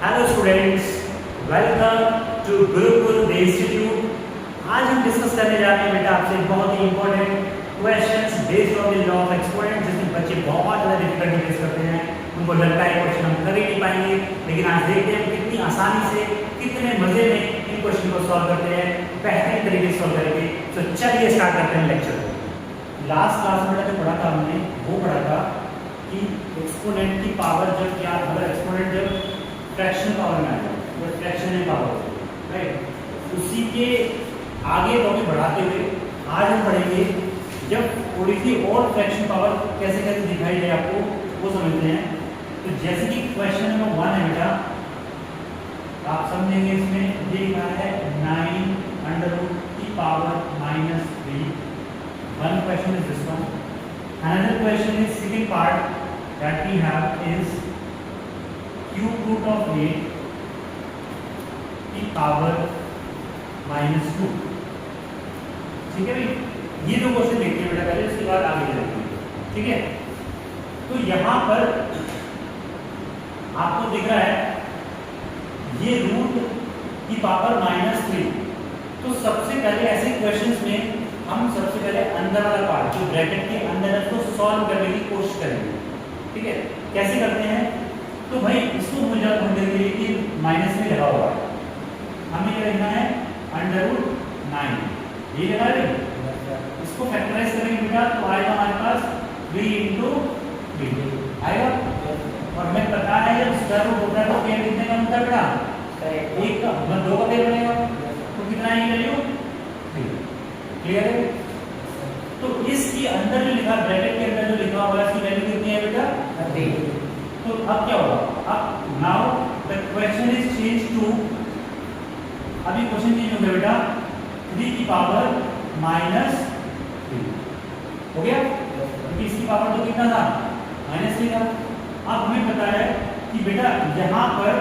Hello students, welcome to Gurukul the institute. आज हम discuss करने जा रहे हैं बेटा आपसे बहुत ही important questions based on the law of exponent, जिसमें बच्चे बहुत ज़्यादा डिफिकल्टी फेस करते हैं। उनको लगता है क्वेश्चन हम कर ही नहीं पाएंगे, लेकिन आज देखते हैं कितनी आसानी से, कितने मजे में इन क्वेश्चन को सॉल्व करते हैं, बेहतरीन तरीके से सॉल्व करके। तो चलिए स्टार्ट करते हैं लेक्चर को। लास्ट क्लास में जो पढ़ा था हमने वो पढ़ा था कि एक्सपोनेंट की पावर जब क्या, अगर एक्सपोनेंट जब फ्रैक्शन पावर में आ जाए, वो फ्रैक्शन में पावर होती है, राइट। उसी के आगे तो भी बढ़ाते हुए आज हम पढ़ेंगे जब थोड़ी सी और फ्रैक्शन पावर कैसे कैसे दिखाई दे आपको, वो समझते हैं। तो जैसे कि क्वेश्चन नंबर 1 है बेटा, आप समझेंगे इसमें ये लिखा है 9√3। One question is this one. Another question is second part that we have is cube root of 8 की पावर -2। ठीक है भाई, ये दो क्वेश्चन देखते हैं बेटा पहले, उसके बाद आगे चलेंगे। ठीक है, तो यहाँ पर आपको दिख रहा है ये रूट की पावर -3। तो सबसे पहले ऐसे क्वेश्चंस में हम सबसे पहले अंदर वाला पार्ट जो ब्रैकेट के अंदर है उसको सॉल्व करने की कोशिश करेंगे। ठीक है, कैसे करते हैं? तो भाई इसको मुझे ढूंढने के लिए कि माइनस में लगा हुआ है, हमें क्या लिखना है? √9 ये लगा है। इसको फैक्टराइज करेंगे बेटा तो आएगा हमारे पास 3 × 3 आएगा। और हमें पता है जब स्क्वायर रूट होता है तो पेड़ कितने का होता है बेटा? एक का, मतलब 2 का पेड़ बनेगा। तो कितना है वैल्यू? 3। क्लियर है? तो इसके अंदर जो लिखा, ब्रैकेट के अंदर जो लिखा हुआ है इसकी वैल्यू कितनी है बेटा? 3। तो अब क्या होगा? अब now the question is change to, अभी क्वेश्चन चेंज हो गया बेटा 3 की पावर -3 हो गया, क्योंकि इसकी पावर तो कितना था? -3 था। अब हमें पता है कि बेटा यहाँ पर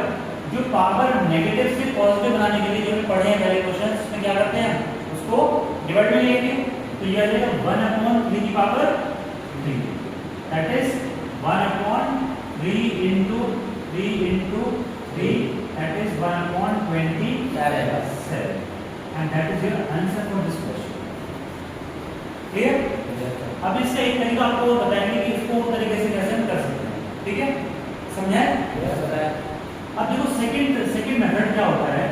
जो पावर नेगेटिव से पॉजिटिव बनाने के लिए जो हम पढ़े हैं पहले क्वेश्चन, उसमें क्या करते हैं? उसको डिवाइड में लेंगे। तो ये आ जाएगा 1/3 की power 3, that is 1/3 × 3 that is 1/27, and that is your answer for this question. Clear? अब इसका एक तरीका आपको बताएंगे कि इसको और तरीके से कैसे हम कर सकते हैं। ठीक है, समझा है? अब देखो सेकंड मेथड क्या होता है।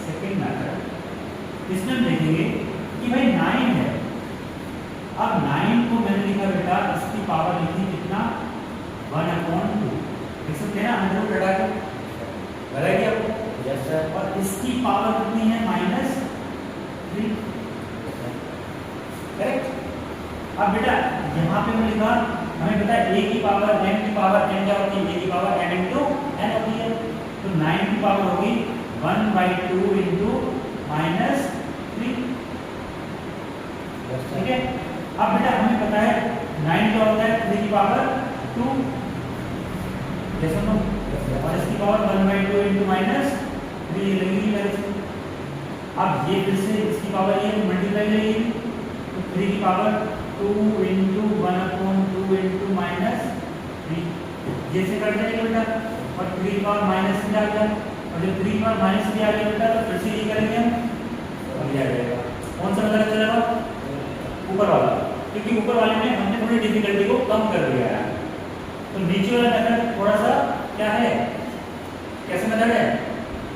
सेकंड मेथड इसमें हम देखेंगे कि भाई 9 है। अब 9 को मैंने लिखा बेटा, इसकी पावर लिखी कितना? 1/2 लिख सकते हैं, अंदर रूट हटा के बराबर क्या आपको? Yes sir. और इसकी पावर कितनी है? -3। करेक्ट। अब बेटा यहाँ पे मैंने लिखा, हमें पता है a की पावर n की पावर n क्या होती है? a की पावर n × n होती है। तो 9 की पावर होगी 1/2 × -3। ठीक है। अब बेटा हमें पता है 9 क्या होता है? 3 की पावर 2, जैसे नो, और इसकी पावर 1/2 × -3 लगेगी मेरे से। अब ये फिर से इसकी पावर ये मल्टीप्लाई लगेगी, तो 3 की पावर 2 × 1/2 × -3 जैसे कर देंगे बेटा, और 3 की पावर -3 आ गया, और जब 3 की पावर -3 आ गया बेटा तो फिर से ये करेंगे हम, और ये आ जाएगा। कौन सा मेथड चलेगा? ऊपर वाला, क्योंकि ऊपर वाले में हमने थोड़ी डिफिकल्टी को कम कर दिया है। तो नीचे वाला मेथड थोड़ा सा क्या है, कैसे मेथड है?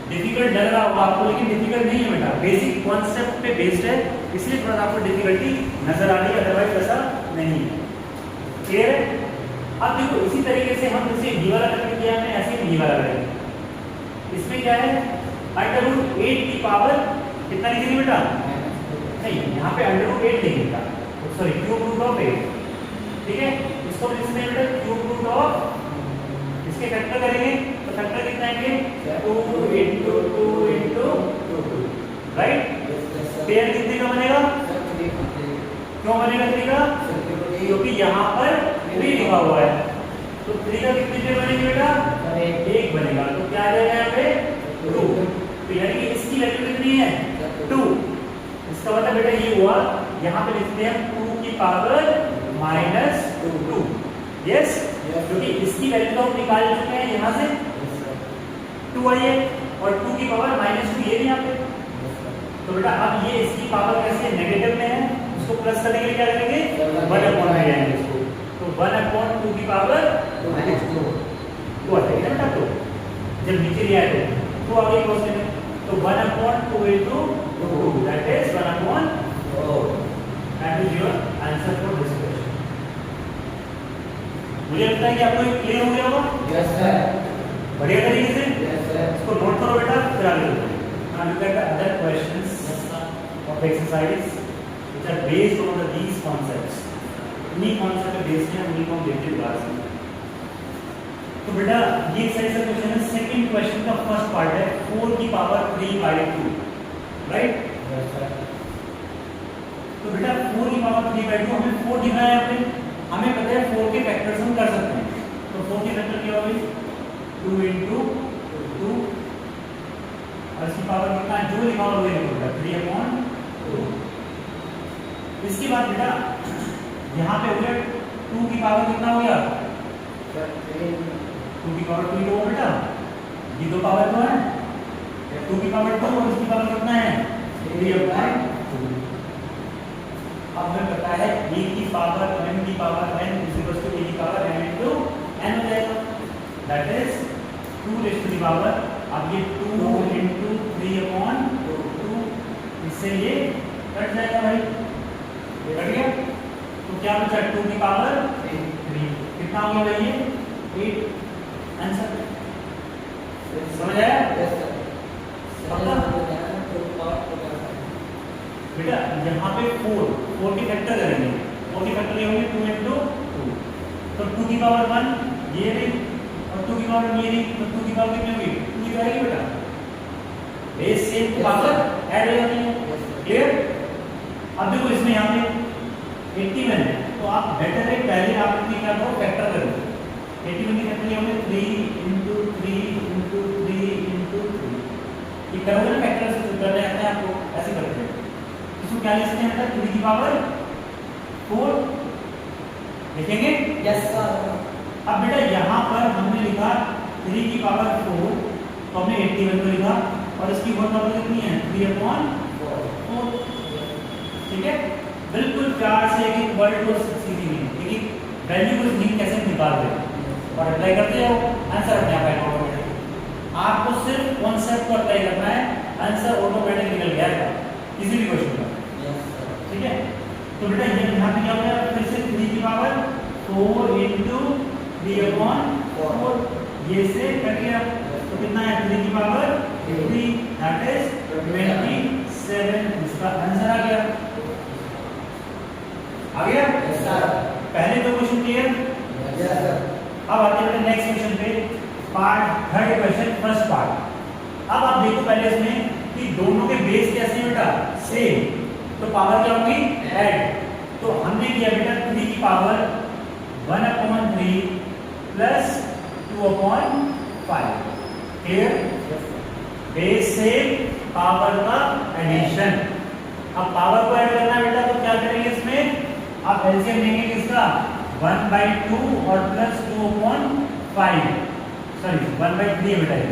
डिफिकल्ट लग रहा होगा आपको, लेकिन डिफिकल्ट नहीं है बेटा, बेसिक कॉन्सेप्ट पे बेस्ड है, इसलिए थोड़ा आपको डिफिकल्टी नजर आ रही है, अदरवाइज ऐसा नहीं है। क्लियर है? अब देखो इसी तरीके से हम जैसे b वाला करके किया हमने, ऐसे ही b वाला करेंगे। इसमें क्या है? √8 की पावर कितना लिखेंगे बेटा? नहीं, यहाँ पे √8 लिखेगा, सॉरी क्यूब रूट ऑफ 8। ठीक है, इसको लिखते हैं बेटा क्यूब रूट ऑफ, इसके फैक्टर करेंगे तो फैक्टर कितना आएंगे? 2 × 2 राइट। पेयर कितने का बनेगा? क्यों बनेगा 3 का? क्योंकि यहाँ पर 3 लिखा हुआ है, तो 3 का कितने पेयर बनेंगे बेटा? 1 बनेगा। तो क्या आ जाएगा यहाँ पे? 2। तो यानी कि इसकी वैल्यू कितनी है? 2। इसका मतलब बेटा ये हुआ, यहाँ पे लिखते हैं 2 की पावर -2। यस, क्योंकि इसकी वैल्यू तो हम निकाल चुके हैं, यहाँ से 2 आई है और 2 की पावर -2 ये भी यहाँ पे। तो बेटा अब ये इसकी पावर कैसे नेगेटिव में है, उसको प्लस करने के लिए क्या करेंगे 1/2 जाएंगे इसको। तो 1/2 की पावर -2 आता है बेटा। तो जब नीचे लिया है तो आगे क्वेश्चन है तो 1/2 into 2 that is 1/4 that is your answer for this question। मुझे लगता है कि आपको ये क्लियर हो गया होगा। यस सर, बढ़िया तरीके से यस सर। इसको नोट करो बेटा, फिर आगे बढ़ो। Now look at the other questions of exercise which are based on these concepts। इन्हीं concept पे बेस्ड है, उन्हीं को हम देखते हैं क्लास में। तो बेटा ये एक्सरसाइज का क्वेश्चन है, सेकंड क्वेश्चन का फर्स्ट पार्ट है 4 की पावर 3/2, राइट। Yes sir. तो बेटा 4 की पावर 3/2 हमें 4 दिखा है यहाँ पे, हमें पता है 4 के फैक्टर्स हम कर सकते हैं। तो 4 के फैक्टर क्या होगी 2 into 2 और इसकी पावर कितना है जो लिखा हुआ वही लिखो बेटा 3/2। इसके बाद बेटा यहाँ पे हो गया 2 की पावर कितना हो गया 2 की पावर 2 हो बेटा, ये दो पावर तो है 2 की पावर 2 और इसकी पावर कितना है 3/2। अब हमें पता है a की पावर m की power n equals to a की पावर m into n हो जाएगा, that is 2 raise to the power. अब ये 2 into 3/2 इससे ये कट जाएगा भाई, ये कट गया। तो क्या बचा 2 की पावर 3 कितना हो गया भाई ये 8। आंसर समझ आया यस सर। बेटा यहाँ पे 4 की फैक्टर करेंगे, 4 की फैक्टर ये होंगे 2 into 2 तो 2 की पावर 1 ये भी और 2 की पावर ये भी, तो 2 की पावर कितनी होगी 2 की आएगी बेटा, बेस सेम पावर ऐड हो जाती है। क्लियर। अब देखो इसमें यहाँ पे 81 है तो आप बेटर है पहले आप इसकी क्या करो फैक्टर करो। 81 की फैक्टर ये होंगे 3 into 3 into 3 into 3 ये करोगे ना फैक्टर से करने आते हैं आपको, ऐसे करते हैं। इसको क्या लिख सकते हैं बेटा 3 की पावर 4 लिखेंगे। Yes sir. अब बेटा यहाँ पर हमने लिखा 3 की पावर 4 तो हमने 81 को लिखा और इसकी होल पावर कितनी है 3/4। ठीक है, बिल्कुल प्यार से एक वर्ड को सीधी नहीं लेकिन वैल्यू को नहीं कैसे निकाल दे और अप्लाई करते जाओ, आंसर अपने आप आएगा ऑटोमेटिक। आपको सिर्फ कॉन्सेप्ट को अप्लाई करना है, आंसर ऑटोमेटिक निकल जाएगा किसी भी क्वेश्चन का। ठीक है, तो बेटा ये यहाँ पे क्या हो गया फिर से 3 की पावर 4 into 3/4 ये से कट गया तो कितना है 3 की पावर 3 दैट इज 27। इसका आंसर आ गया। आ गया यस सर। पहले दो क्वेश्चन क्लियर। Yes sir. अब आते हैं नेक्स्ट क्वेश्चन पे, part third question first part. अब आप देखो पहले इसमें कि दोनों के बेस कैसे हैं बेटा सेम, तो पावर क्या होगी ऐड। तो हमने किया बेटा 3 की पावर 1/3 प्लस 2/5। क्लियर। बेस से पावर का एडिशन। अब पावर को ऐड करना है बेटा तो क्या करेंगे इसमें आप एलसीएम लेंगे किसका 1/2 और प्लस 2/5 सॉरी 1/3 बेटा ये।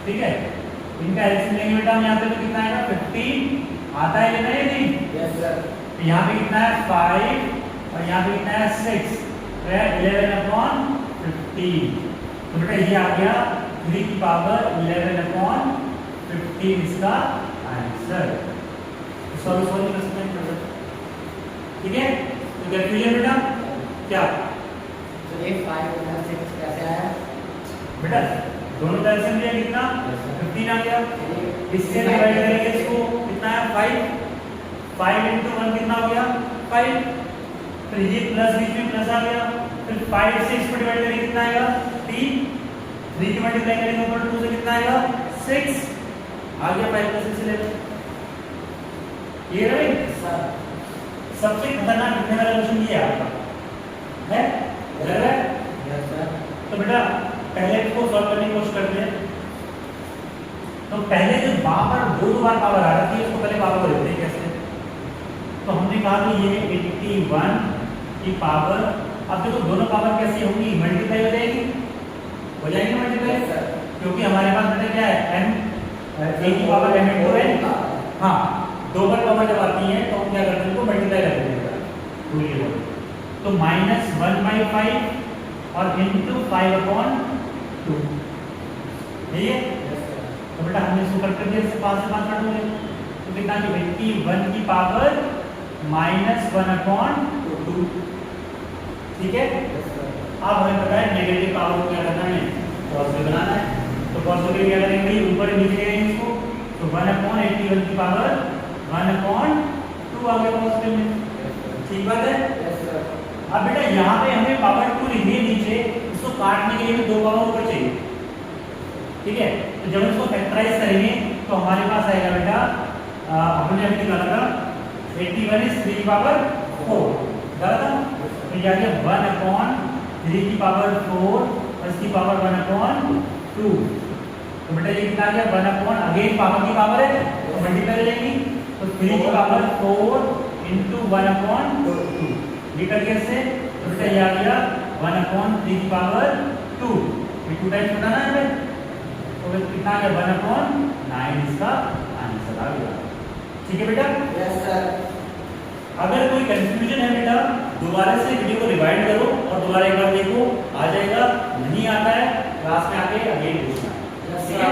ठीक है, इनका एलसीएम लेंगे बेटा हम यहाँ पे तो कितना आएगा 15 आता है लेना है नहीं। Yes sir. तो यहाँ पे कितना है 5 और यहाँ पे कितना है 6 तो है 11/15। तो बेटा ये आ गया 3 की पावर 11/15 इसका आंसर। सॉल्व कर सकते हैं। ठीक है, तो कंफ्यूजन बेटा क्या तो ये 5 और 6 कैसे आया बेटा दोनों का एलसीएम लिया कितना 15 आ गया, इससे डिवाइड करेंगे इसको कितना है 5 into 1 कितना हो गया 5, फिर ये प्लस बीच में प्लस आ गया, फिर 5 6 को डिवाइड करेंगे कितना आएगा 3 की मल्टीप्लाई करेंगे ऊपर 2 से कितना आएगा 6 आ गया 5 प्लस 6 ले लो। ये रही सर। सबसे खतरनाक लिखने वाला क्वेश्चन ये आपका है लग रहा है। Yes sir. तो बेटा पहले इसको सॉल्व करने की कोशिश करते हैं। तो पहले जो वहां पर दो बार पावर आ रही है उसको पहले पावर को लेते हैं कैसे। तो हमने कहा कि ये 81 की पावर, अब देखो दोनों पावर कैसी होंगी मल्टीप्लाई हो जाएगी हो जाएंगे मल्टीप्लाई, Yes, sir. क्योंकि हमारे पास बेटा क्या है m a की पावर m into n। हाँ, दो बार पावर जब आती है तो हम क्या करते हैं इनको मल्टीप्लाई कर देते हैं टू ये वाला, तो -1/5 और into 5/2 ठीक है। तो बेटा हमने इसको कट कर दिया, इससे 5 से 5 काट दोगे तो कितना की बेटी 1 की पावर -1/2, ठीक है। अब हमें पता है नेगेटिव पावर को क्या करना है, पॉजिटिव बनाना है, तो पॉजिटिव क्या करेंगे ऊपर नीचे करेंगे इसको, तो 1/81 की पावर 1/2 आ गया पॉजिटिव में, ठीक बात है। अब बेटा यहाँ पे हमें पावर 2 लिखनी है नीचे, इसको काटने के लिए दो पावर ऊपर चाहिए, ठीक है। तो जब इसको फैक्टराइज करेंगे तो हमारे पास आएगा बेटा हमने अभी निकाला था 81 is 3 की पावर 4, डाला था, तो ये आ गया 1/3 की पावर 4 और इसकी पावर 1/2, तो बेटा ये कितना आ गया 1 अगेन पावर की पावर है तो मल्टीप्लाई कर लेंगे, तो 3 की पावर 4 into 1/2 ये कर दिया इससे, तो बेटा ये आ गया 1/3 की पावर 2, ये 2 टाइम्स बनाना है हमें, तो कितना आ गया 1/9 इसका आंसर आ गया, ठीक है बेटा। Yes, sir. अगर कोई कंफ्यूजन है बेटा दोबारा से वीडियो को रिवाइंड करो और दोबारा एक बार देखो, आ जाएगा, नहीं आता है क्लास में आके अगेन पूछना, ठीक है।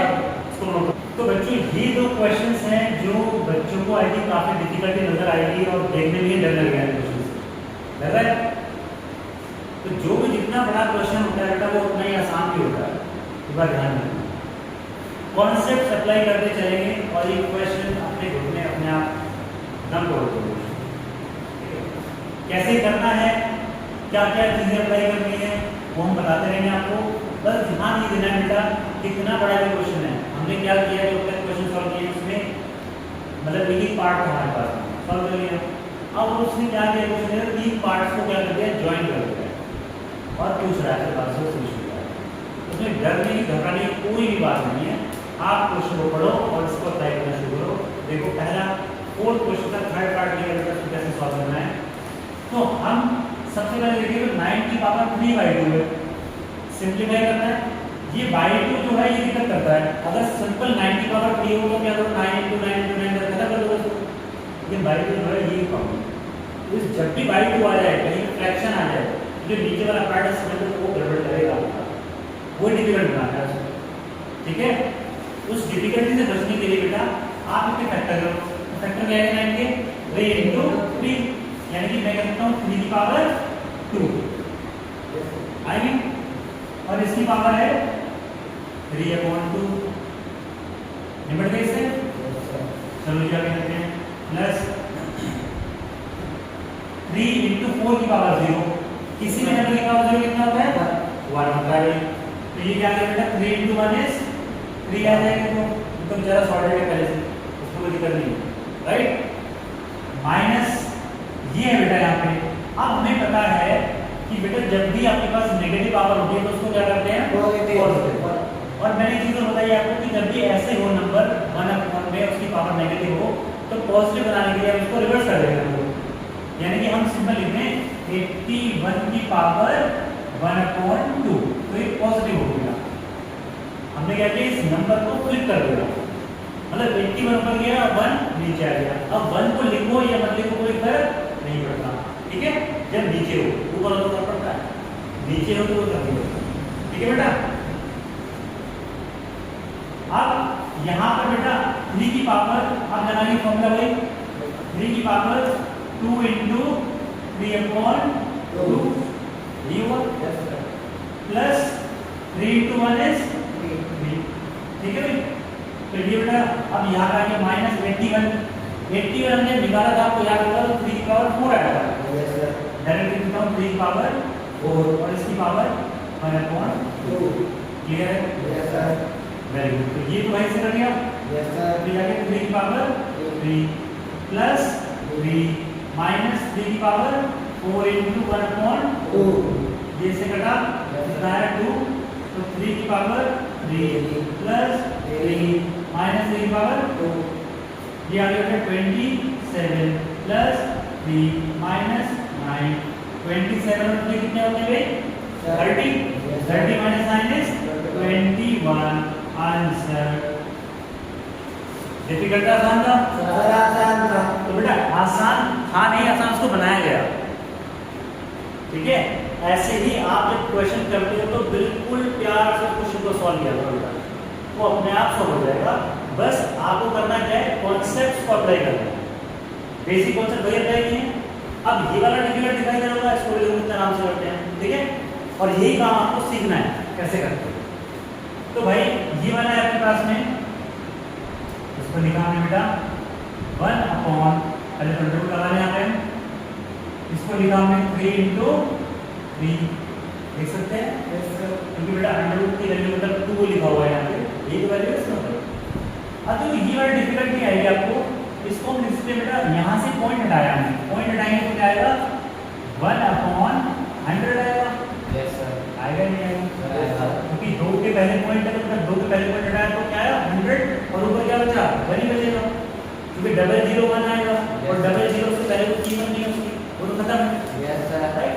इसको नोट करो। तो बच्चों ये दो क्वेश्चंस हैं जो बच्चों को आई थिंक काफी डिफिकल्टी नजर आएगी और देखने में डर लग गया है क्वेश्चन, लग रहा है। तो जो भी जितना बड़ा क्वेश्चन होता है बेटा वो उतना ही आसान भी होता है, एक बार ध्यान रखना, कॉन्सेप्ट अप्लाई करते चलेंगे और एक क्वेश्चन अपने ग्रुप में अपने आप दम तोड़ दो, कैसे करना है, क्या क्या चीजें अप्लाई करनी है वो हम बताते रहेंगे आपको, बस ध्यान ये देना है बेटा कितना बड़ा भी क्वेश्चन है, हमने क्या किया जो क्वेश्चन सॉल्व किए उसमें मतलब एक ही पार्ट हमारे पास सॉल्व कर लिया, अब उसने क्या किया क्वेश्चन है 3 पार्ट्स को क्या कर दिया ज्वाइन कर दिया और पूछ रहा है पास से सोल्यूशन का, उसमें डरने की घबराने की कोई भी बात नहीं है, आप क्वेश्चन को पढ़ो और इसको अप्लाई करना शुरू करो। देखो पहला 4th क्वेश्चन का 3rd पार्ट लिया बेटा कैसे सॉल्व करना है, तो हम सबसे पहले देखिए 9 की पावर 3/2 है, सिंपलीफाई करना है, ये बाई 2 जो है ये दिक्कत करता है, अगर सिंपल 9 की पावर 3 हो तो क्या करो 9 into 9 into 9 करके कर दो, लेकिन बाई 2 जो है ये प्रॉब्लम, तो जब भी बाई 2 आ जाए कहीं फ्रैक्शन आ जाए जो नीचे वाला पार्ट है समझ लो वो गड़बड़ करेगा, वो डिफिकल्ट बनाता है, ठीक है। उस डिफिकल्टी से बचने के लिए बेटा आप इसे फैक्टर करो, फैक्टर क्या है 9 के 3 into 3, यानी कि मैं कहता हूँ 3 की पावर 2 आएगी और इसकी पावर है 3/2, निबट गए इससे, चलो क्या कहते हैं प्लस 3 into 4 की पावर 0, किसी भी नंबर की पावर 0 कितना होता है 1 होता है, तो ये क्या है बेटा 3 into 1 is 3 आ जाएगा, तो जरा सॉर्टेड है पहले से, उसको कोई दिक्कत नहीं, राइट। माइनस ये है बेटा यहाँ पे, अब हमें पता है कि बेटा जब भी आपके पास नेगेटिव पावर होती है तो उसको क्या करते हैं पॉजिटिव, और मैंने चीज बताई आपको कि जब भी ऐसे हो नंबर 1/1 में उसकी पावर नेगेटिव हो तो पॉजिटिव बनाने के लिए हम उसको रिवर्स कर देंगे, यानी कि हम सिंपल लिख दें 81 की पावर 1/2, तो ये पॉजिटिव हो गया, हमने क्या किया इस नंबर को फ्लिप कर दिया, मतलब 81 ऊपर गया 1 नीचे आ गया, अब 1 को लिखो या मत लिखो कोई फर्क नहीं पड़ता, ठीक है। जब नीचे हो ऊपर हो तो फर्क पड़ता है, नीचे हो तो वो कर दो, ठीक है बेटा। अब यहाँ पर बेटा 3 की पावर आप लगाएंगे फॉर्मूला वही 3 की पावर 2 into 3/2 ये हुआ प्लस 3 into 1 is 3, ठीक है भाई। तो ये बेटा अब यहाँ का आगे -81 हमने निकाला था आपको याद होगा, तो 3 की पावर 4 आया था, डायरेक्टली लिखता हूँ 3 की पावर 4 और इसकी पावर 1/2, क्लियर है, वेरी गुड। तो ये तो भाई से कर दिया, तो ये आगे 3 की पावर 3 प्लस 3 माइनस 3 की पावर 4 into 1/2, ये से कटा कितना है 2, तो 3 की पावर 3 प्लस 3 माइनस 3 की पावर 2, ये आ गया 27 प्लस 3 माइनस 9, 27 और 3 कितने होते हैं भाई 30, 30 माइनस 9 इज 31 आंसर। डिफिकल्ट था, आसान था? सर आसान था। तो बेटा आसान था नहीं, आसान उसको बनाया गया। ठीक है, ऐसे ही आप जब क्वेश्चन करते हो तो बिल्कुल प्यार से क्वेश्चन को सॉल्व किया करो बेटा, वो अपने आप सॉल्व हो जाएगा। बस आपको करना क्या है, कॉन्सेप्ट्स को अप्लाई करना है। बेसिक कॉन्सेप्ट वही अप्लाई किए हैं। अब ये वाला डिफिकल्ट दिखाई दे रहा होगा, इसको भी लोग आराम से करते हैं। ठीक है, और यही काम आपको सीखना है कैसे करते हैं। तो भाई ये वाला है आपके पास में, इसको लिखा हमने बेटा 1 अपॉन, पहले कंट्रोल कराने यहाँ पे इसको लिखा हमने 3 इंटू 3, देख सकते हैं, क्योंकि बेटा अंडर की वैल्यू मतलब 2 लिखा हुआ है यहाँ पे, यही तो वैल्यू है इसमें। अब तो ये वाली डिफिकल्टी आएगी आपको, इसको हम लिखते हैं बेटा, यहाँ से पॉइंट हटाया हमने, पॉइंट हटाएंगे तो क्या आएगा, 1 अपॉन 100 आएगा। Yes sir. आएगा नहीं आएगा? आएगा। क्योंकि 2 के पहले पॉइंट है, तो 2 के पहले पॉइंट हटाया तो क्या आया 100, और ऊपर क्या बचा 1 ही बचेगा, क्योंकि डबल 0 1 आएगा, और डबल 0 से पहले कोई कीमत नहीं है उसकी, वो तो खत्म है। Yes sir. राइट,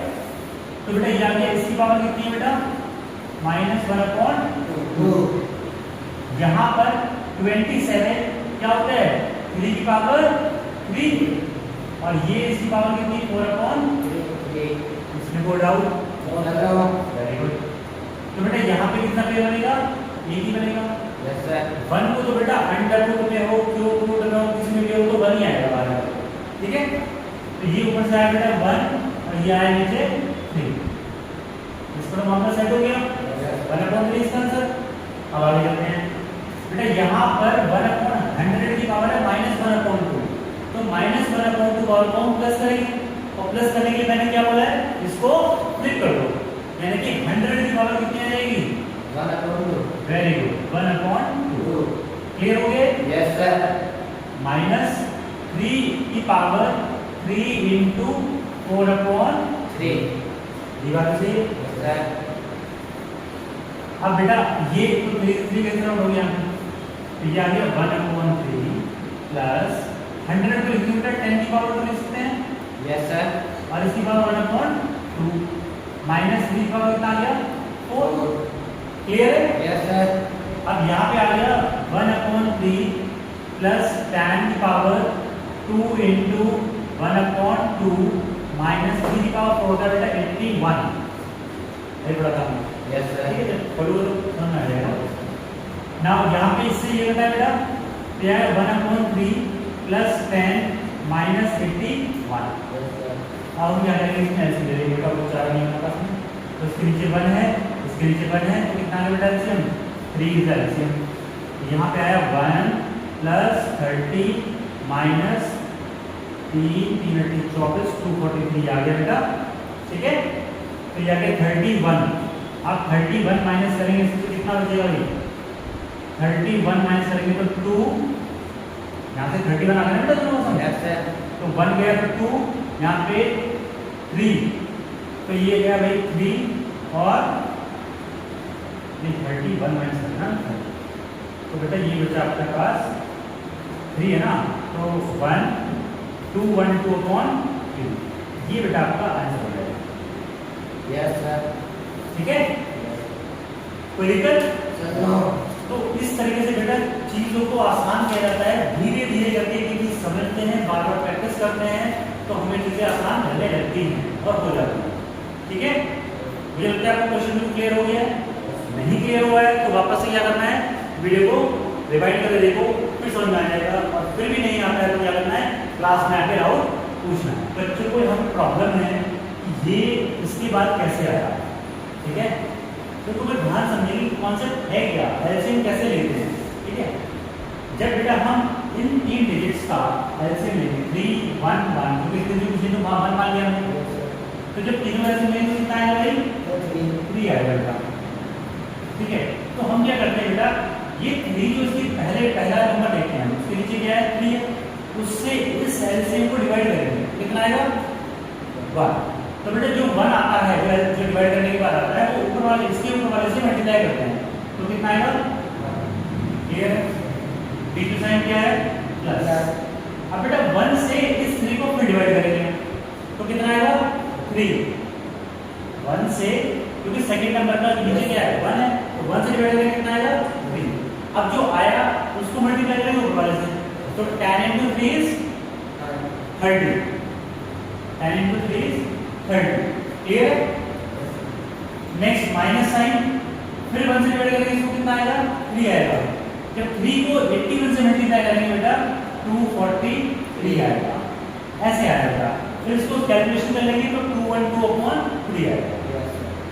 तो बेटा ये आ गया, इसकी पावर कितनी है बेटा, -1 अपॉन 2। यहाँ पर 27 क्या होता है, 3 की पावर 3, और ये इसकी पावर कितनी 4 अपॉन 3। इसमें कोई डाउट? Very good. तो बेटा यहाँ पे कितना पे बनेगा, ये ही बनेगा। Yes sir. 1 को तो बेटा अंडर रूट में हो, क्यूब रूट में हो, किसी में भी हो तो 1 ही आएगा बाहर में। ठीक है, तो ये ऊपर से आया बेटा 1, और ये आया नीचे 3, इसका मामला सेट हो गया। 1 अपॉन 3 इसका आंसर। अब आगे चलते हैं बेटा, यहाँ पर 1 अपॉन 100 की पावर है -1 अपॉन 2, तो -1 अपॉन 2 पावर को हम प्लस करेंगे, और प्लस करने के लिए मैंने क्या बोला है, इसको फ्लिप कर दो, यानी कि 100 की पावर कितनी आ जाएगी, 1 upon 2। Very good, 1 upon 2। Clear हो गए? Yes sir. -3 की पावर 3 इंटू 4 अपॉन 3। दीवार से। Yes sir. अब बेटा ये तो 3 कैसे राउंड हो गया, तो ये आ गया 1 अपॉन 3 प्लस 100 को लिखते बेटा 10 की पावर 2 लिख सकते हैं, यस सर। और इसकी पावर 1 अपॉन 2, -3 की पावर कितना आ गया 4। क्लियर है? Yes sir. अब यहाँ पे आ गया 1 अपॉन 3 प्लस 10 की पावर 2 इंटू 1 अपॉन 2 -3 की पावर 4 का बेटा 81, ये बड़ा काम है। Yes sir. ठीक है, पढ़ो तो समझ आ जाएगा। नाउ यहाँ पे इससे ये होता है बेटा, तो यह है 1 अपॉन 3 प्लस 10 माइनस 81। अब हम क्या करेंगे, इसमें ऐसे ले लेंगे, बेटा वो 4 नहीं है हमारे पास में, तो इसके नीचे 1 है, इसके नीचे 1 है, तो कितना है बेटा एलसीएम, 3 इज एलसीएम। यहाँ पे आया 1 प्लस 30 माइनस 3 3 24 243 आ गया बेटा। ठीक है, तो ये आ गया 31। आप 31 माइनस करेंगे इससे कितना बचेगा भाई, 31 माइनस करेंगे तो 2, यहाँ से 31 आ गया बेटा दोनों में, यस सर। तो 1 गया तो 2, यहाँ पे 3, तो ये गया भाई 3, और ये 31 माइनस करना, तो बेटा ये बचा आपके पास 3 है ना, तो 1 2 1 2 अपॉन 3, ये बेटा आपका आंसर हो जाएगा। Yes sir. ठीक है, कोई दिक्कत? नो। तो इस तरीके से बेटा चीजों को आसान किया जाता है, धीरे धीरे करके क्योंकि समझते हैं, बार बार प्रैक्टिस करते हैं, तो हमें चीजें आसान रहने लगती हैं और हो जाती हैं। ठीक है, मुझे लगता है आपको क्वेश्चन भी क्लियर हो गया है। नहीं क्लियर हुआ है तो वापस से क्या करना है, वीडियो को रिवाइंड करके देखो, फिर समझ में आ जाएगा, और फिर भी नहीं आता है तो क्या करना है, क्लास में आके डाउट पूछना है। बच्चों को हमें प्रॉब्लम है कि ये इसके बाद कैसे आया। ठीक है, तो तुम्हें ध्यान समझेंगे कॉन्सेप्ट है क्या, एलसीएम कैसे लेते हैं। ठीक है, जब बेटा हम इन 3 डिजिट्स का एलसीएम लेंगे 3 1 1, तो कितने जो किसी तो 1 मान लिया हमने, तो जब तीनों एलसीएम लेंगे तो कितना आएगा भाई, 3 आएगा बेटा। ठीक है, तो हम क्या करते हैं बेटा, ये 3 जो इसकी पहला नंबर देखते हैं, उसके नीचे क्या है 3 है, उससे इस एलसीएम को डिवाइड करेंगे, कितना आएगा 1। तो बेटा जो 1 आता है, जो डिवाइड करने के बाद आता है, वो ऊपर वाले इसके ऊपर वाले से मल्टीप्लाई करते हैं, तो कितना आएगा, क्लियर है? बीच साइन क्या है प्लस। अब बेटा 1 से इस 3 को फिर डिवाइड करेंगे, तो कितना आएगा 3। 1 से, क्योंकि सेकंड नंबर का नीचे क्या है 1 है, तो 1 से डिवाइड करेंगे कितना आएगा अब जो आया उसको मल्टीप्लाई करेंगे ऊपर वाले से, तो tan into 3 is 30, tan into 3 is 30, clear. Next minus sign, फिर 1 से डिवाइड करेंगे इसको कितना आएगा 3 आएगा। जब 3 को 81 से मल्टीप्लाई करेंगे बेटा 243 आएगा, ऐसे आएगा। फिर इसको कैलकुलेशन कर लेंगे तो 212/3 आएगा,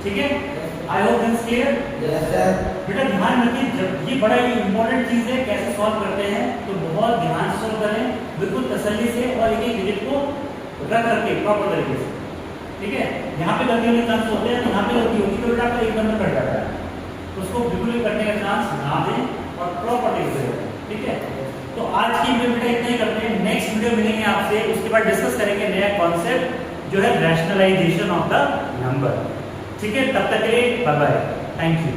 ठीक है। I hope this clear. Yes sir. बेटा ध्यान रखिए, जब ये बड़ा ही इंपॉर्टेंट चीज है कैसे सॉल्व करते हैं, तो बहुत ध्यान से सॉल्व करें, बिल्कुल तसल्ली से, और एक एक डिजिट को रख के प्रॉपर तरीके से, ठीक है। यहाँ पे गलती होने के चांस होते हैं, यहाँ पे गलती होगी तो बेटा आपका एक नंबर कट जाता है, उसको बिल्कुल भी कटने का चांस ना दें और प्रॉपर तरीके से, ठीक है। तो आज की वीडियो बेटा इतना ही करते हैं, नेक्स्ट वीडियो मिलेंगे आपसे, उसके बाद डिस्कस करेंगे नया कॉन्सेप्ट जो है रैशनलाइजेशन ऑफ द नंबर, ठीक है। तब तक के लिए बाय बाय, थैंक यू।